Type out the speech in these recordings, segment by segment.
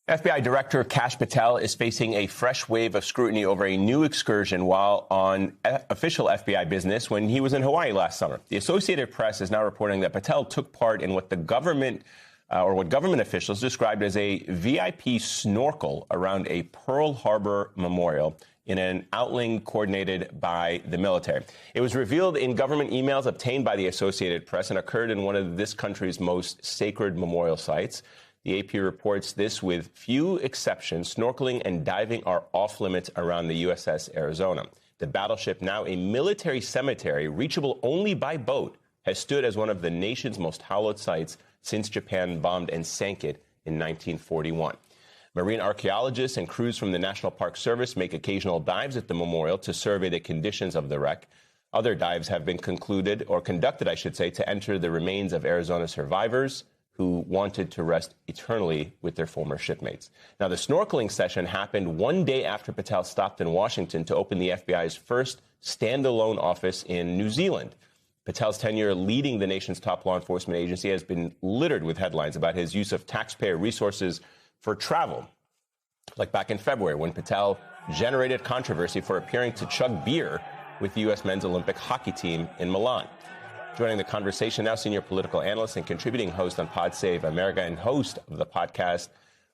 FBI Director Kash Patel is facing a fresh wave of scrutiny over a new excursion while on official FBI business when he was in Hawaii last summer. The Associated Press is now reporting that Patel took part in what government officials described as a VIP snorkel around a Pearl Harbor memorial in an outing coordinated by the military. It was revealed in government emails obtained by the Associated Press and occurred in one of this country's most sacred memorial sites. The AP reports this with few exceptions, snorkeling and diving are off limits around the USS Arizona. The battleship, now a military cemetery reachable only by boat, has stood as one of the nation's most hallowed sites since Japan bombed and sank it in 1941. Marine archaeologists and crews from the National Park Service make occasional dives at the memorial to survey the conditions of the wreck. Other dives have been conducted, to enter the remains of Arizona survivors who wanted to rest eternally with their former shipmates. Now, the snorkeling session happened one day after Patel stopped in Washington to open the FBI's first standalone office in New Zealand. Patel's tenure leading the nation's top law enforcement agency has been littered with headlines about his use of taxpayer resources for travel, like back in February when Patel generated controversy for appearing to chug beer with the U.S. men's Olympic hockey team in Milan. Joining the conversation now, senior political analyst and contributing host on Pod Save America and host of the podcast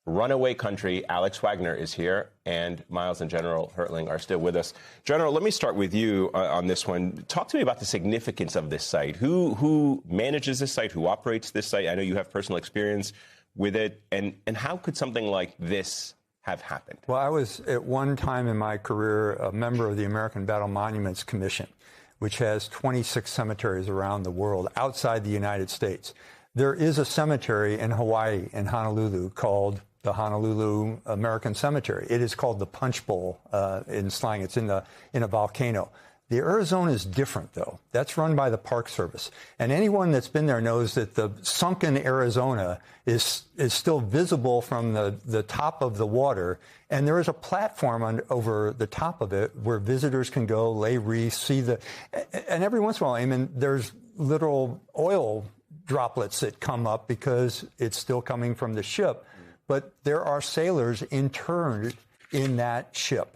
Runaway Country, Alex Wagner is here, and Miles and General Hertling are still with us. General, let me start with you on this one. Talk to me about the significance of this site. Who manages this site? Who operates this site? I know you have personal experience with it. And how could something like this have happened? Well, I was at one time in my career a member of the American Battle Monuments Commission, which has 26 cemeteries around the world outside the United States. There is a cemetery in Hawaii, in Honolulu, called the Honolulu American Cemetery. It is called the Punch Bowl in slang. It's in a volcano. The Arizona is different, though. That's run by the Park Service. And anyone that's been there knows that the sunken Arizona is still visible from the top of the water. And there is a platform over the top of it where visitors can go, lay wreaths, and every once in a while, I mean, there's little oil droplets that come up because it's still coming from the ship. But there are sailors interned in that ship.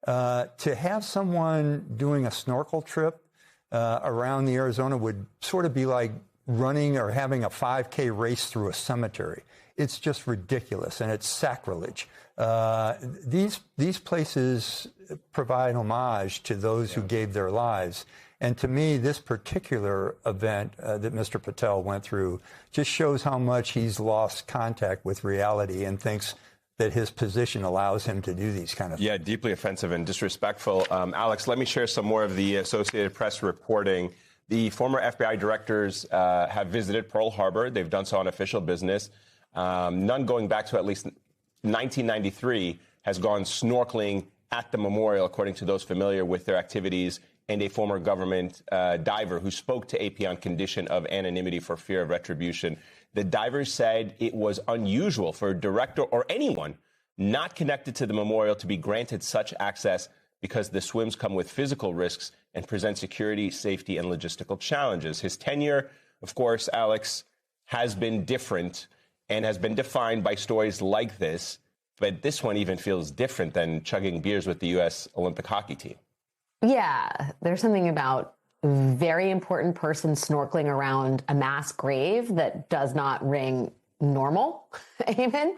To have someone doing a snorkel trip around the Arizona would sort of be like running or having a 5K race through a cemetery. It's just ridiculous, and it's sacrilege. These places provide homage to those who gave their lives. And to me, this particular event that Mr. Patel went through just shows how much he's lost contact with reality and thinks that his position allows him to do these kind of things. Yeah, deeply offensive and disrespectful. Alex, let me share some more of the Associated Press reporting. The former FBI directors have visited Pearl Harbor. They've done so on official business. None going back to at least 1993 has gone snorkeling at the memorial, according to those familiar with their activities, and a former government diver who spoke to AP on condition of anonymity for fear of retribution. The divers said it was unusual for a director or anyone not connected to the memorial to be granted such access because the swims come with physical risks and present security, safety, and logistical challenges. His tenure, of course, Alex, has been different and has been defined by stories like this, but this one even feels different than chugging beers with the U.S. Olympic hockey team. Yeah, there's something about very important person snorkeling around a mass grave that does not ring normal, even.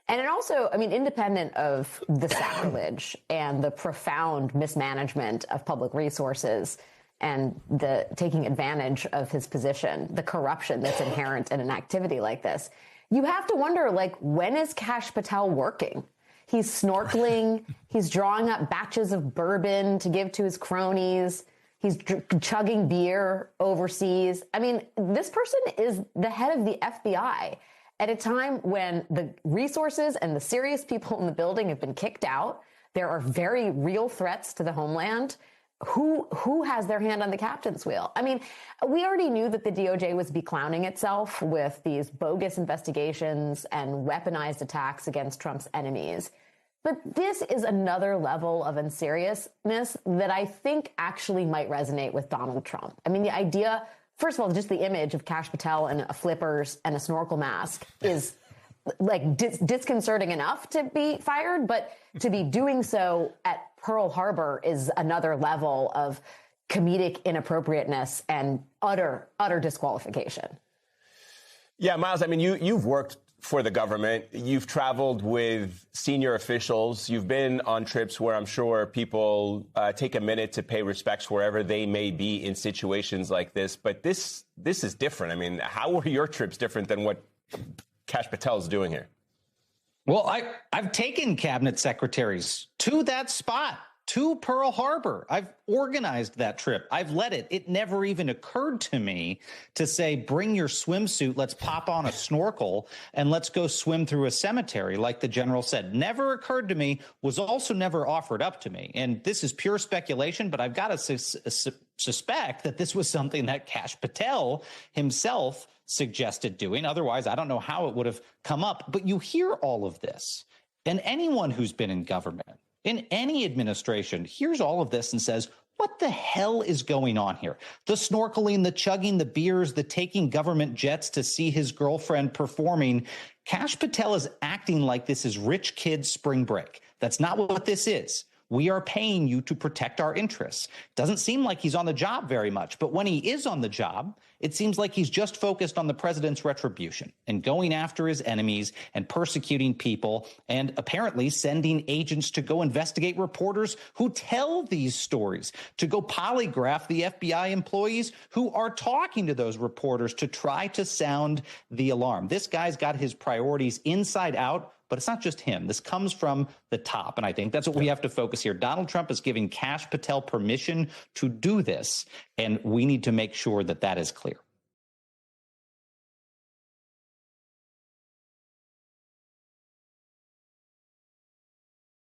And it also, I mean, independent of the sacrilege and the profound mismanagement of public resources and the taking advantage of his position, the corruption that's inherent in an activity like this, you have to wonder, like, when is Kash Patel working? He's snorkeling. He's drawing up batches of bourbon to give to his cronies. He's chugging beer overseas. I mean, this person is the head of the FBI at a time when the resources and the serious people in the building have been kicked out. There are very real threats to the homeland. Who has their hand on the captain's wheel? I mean, we already knew that the DOJ was beclowning itself with these bogus investigations and weaponized attacks against Trump's enemies. But this is another level of unseriousness that I think actually might resonate with Donald Trump. I mean, the idea, first of all, just the image of Kash Patel in a flippers and a snorkel mask is like disconcerting enough to be fired, but to be doing so at Pearl Harbor is another level of comedic inappropriateness and utter disqualification. Yeah, Miles, I mean, you've worked for the government. You've traveled with senior officials. You've been on trips where I'm sure people take a minute to pay respects wherever they may be in situations like this. But this is different. I mean, how were your trips different than what Kash Patel is doing here? Well, I've taken cabinet secretaries to that spot, to Pearl Harbor. I've organized that trip. I've led it. It never even occurred to me to say, bring your swimsuit, let's pop on a snorkel, and let's go swim through a cemetery, like the general said. Never occurred to me, was also never offered up to me. And this is pure speculation, but I've got to suspect that this was something that Kash Patel himself suggested doing. Otherwise, I don't know how it would have come up. But you hear all of this, and anyone who's been in government, in any administration, hears all of this and says, what the hell is going on here? The snorkeling, the chugging, the beers, the taking government jets to see his girlfriend performing. Kash Patel is acting like this is rich kids' spring break. That's not what this is. We are paying you to protect our interests. Doesn't seem like he's on the job very much, but when he is on the job, it seems like he's just focused on the president's retribution and going after his enemies and persecuting people and apparently sending agents to go investigate reporters who tell these stories, to go polygraph the FBI employees who are talking to those reporters to try to sound the alarm. This guy's got his priorities inside out. But it's not just him. This comes from the top. And I think that's what we have to focus here. Donald Trump is giving Kash Patel permission to do this. And we need to make sure that that is clear.